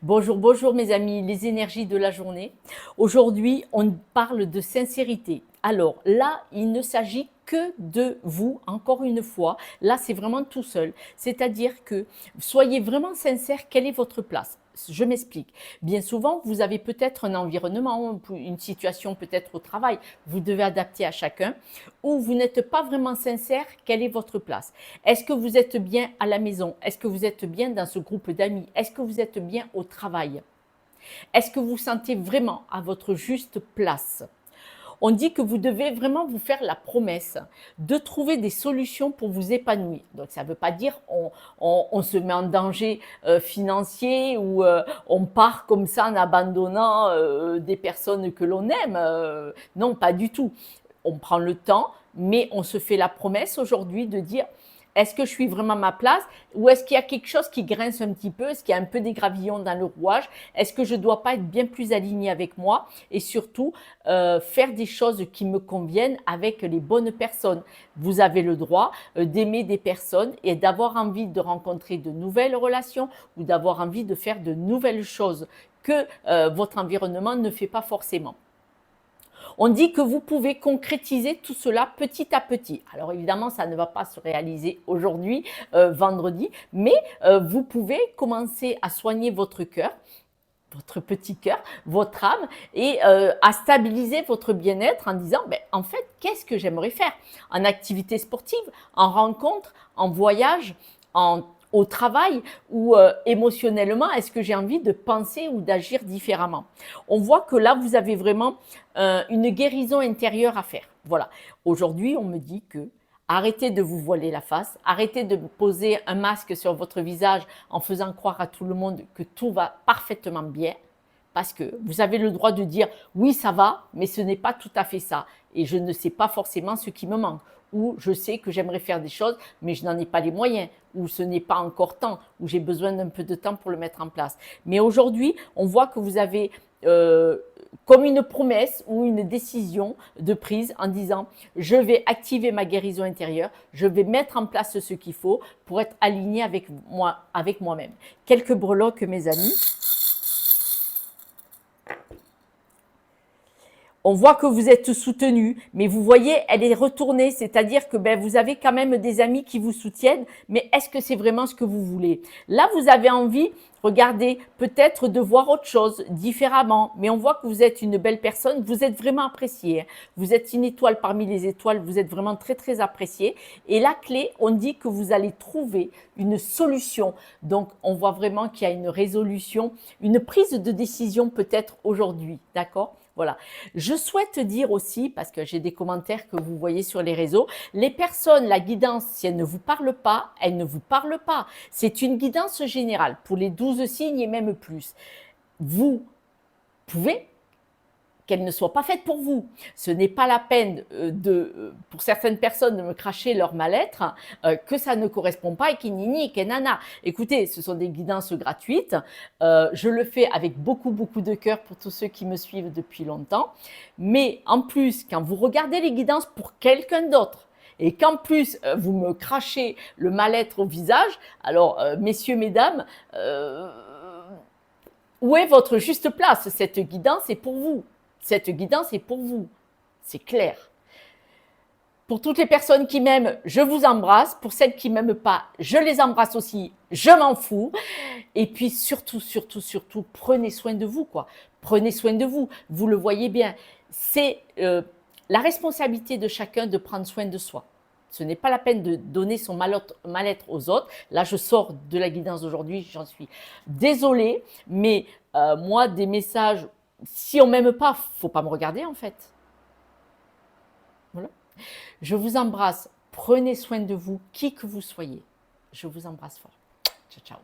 Bonjour, bonjour mes amis, les énergies de la journée. Aujourd'hui, on parle de sincérité. Alors là, il ne s'agit que de vous, encore une fois. Là, c'est vraiment tout seul. C'est-à-dire que soyez vraiment sincère, quelle est votre place? Je m'explique. Bien souvent, vous avez peut-être un environnement, une situation peut-être au travail, vous devez adapter à chacun, ou vous n'êtes pas vraiment sincère, quelle est votre place? Est-ce que vous êtes bien à la maison? Est-ce que vous êtes bien dans ce groupe d'amis? Est-ce que vous êtes bien au travail? Est-ce que vous vous sentez vraiment à votre juste place? On dit que vous devez vraiment vous faire la promesse de trouver des solutions pour vous épanouir. Donc ça ne veut pas dire on se met en danger financier ou on part comme ça en abandonnant des personnes que l'on aime. Non, pas du tout. On prend le temps, mais on se fait la promesse aujourd'hui de dire est-ce que je suis vraiment à ma place ou est-ce qu'il y a quelque chose qui grince un petit peu? Est-ce qu'il y a un peu des gravillons dans le rouage? Est-ce que je ne dois pas être bien plus alignée avec moi? Et surtout, faire des choses qui me conviennent avec les bonnes personnes. Vous avez le droit d'aimer des personnes et d'avoir envie de rencontrer de nouvelles relations ou d'avoir envie de faire de nouvelles choses que votre environnement ne fait pas forcément. On dit que vous pouvez concrétiser tout cela petit à petit. Alors évidemment, ça ne va pas se réaliser aujourd'hui, vendredi, mais vous pouvez commencer à soigner votre cœur, votre petit cœur, votre âme et à stabiliser votre bien-être en disant en fait, qu'est-ce que j'aimerais faire en activité sportive, en rencontre, en voyage, au travail ou émotionnellement, est-ce que j'ai envie de penser ou d'agir différemment? On voit que là, vous avez vraiment une guérison intérieure à faire. Voilà. Aujourd'hui, on me dit que arrêtez de vous voiler la face, arrêtez de poser un masque sur votre visage en faisant croire à tout le monde que tout va parfaitement bien, parce que vous avez le droit de dire oui, ça va, mais ce n'est pas tout à fait ça, et je ne sais pas forcément ce qui me manque, ou je sais que j'aimerais faire des choses, mais je n'en ai pas les moyens, ou ce n'est pas encore temps, ou j'ai besoin d'un peu de temps pour le mettre en place. Mais aujourd'hui, on voit que vous avez comme une promesse ou une décision de prise en disant je vais activer ma guérison intérieure, je vais mettre en place ce qu'il faut pour être aligné avec moi, avec moi-même. Quelques breloques, mes amis. On voit que vous êtes soutenu, mais vous voyez, elle est retournée, c'est-à-dire que vous avez quand même des amis qui vous soutiennent, mais est-ce que c'est vraiment ce que vous voulez? Là, vous avez envie, regardez, peut-être de voir autre chose différemment, mais on voit que vous êtes une belle personne, vous êtes vraiment apprécié, vous êtes une étoile parmi les étoiles, vous êtes vraiment très très apprécié. Et la clé, on dit que vous allez trouver une solution. Donc, on voit vraiment qu'il y a une résolution, une prise de décision peut-être aujourd'hui, d'accord? Voilà. Je souhaite dire aussi, parce que j'ai des commentaires que vous voyez sur les réseaux, les personnes, la guidance, si elle ne vous parle pas, elle ne vous parle pas. C'est une guidance générale pour les 12 signes et même plus. Vous pouvez qu'elle ne soit pas faite pour vous. Ce n'est pas la peine pour certaines personnes de me cracher leur mal-être, que ça ne correspond pas et qu'il nini et qu'il nana. Écoutez, ce sont des guidances gratuites. Je le fais avec beaucoup, beaucoup de cœur pour tous ceux qui me suivent depuis longtemps. Mais en plus, quand vous regardez les guidances pour quelqu'un d'autre, et qu'en plus, vous me crachez le mal-être au visage, alors, messieurs, mesdames, où est votre juste place? Cette guidance est pour vous. Cette guidance est pour vous. C'est clair. Pour toutes les personnes qui m'aiment, je vous embrasse. Pour celles qui ne m'aiment pas, je les embrasse aussi. Je m'en fous. Et puis surtout, surtout, surtout, prenez soin de vous, quoi. Prenez soin de vous. Vous le voyez bien. C'est la responsabilité de chacun de prendre soin de soi. Ce n'est pas la peine de donner son mal-être aux autres. Là, je sors de la guidance d'aujourd'hui, j'en suis désolée. Mais moi, des messages, si on ne m'aime pas, il ne faut pas me regarder en fait. Voilà. Je vous embrasse. Prenez soin de vous, qui que vous soyez. Je vous embrasse fort. Ciao, ciao.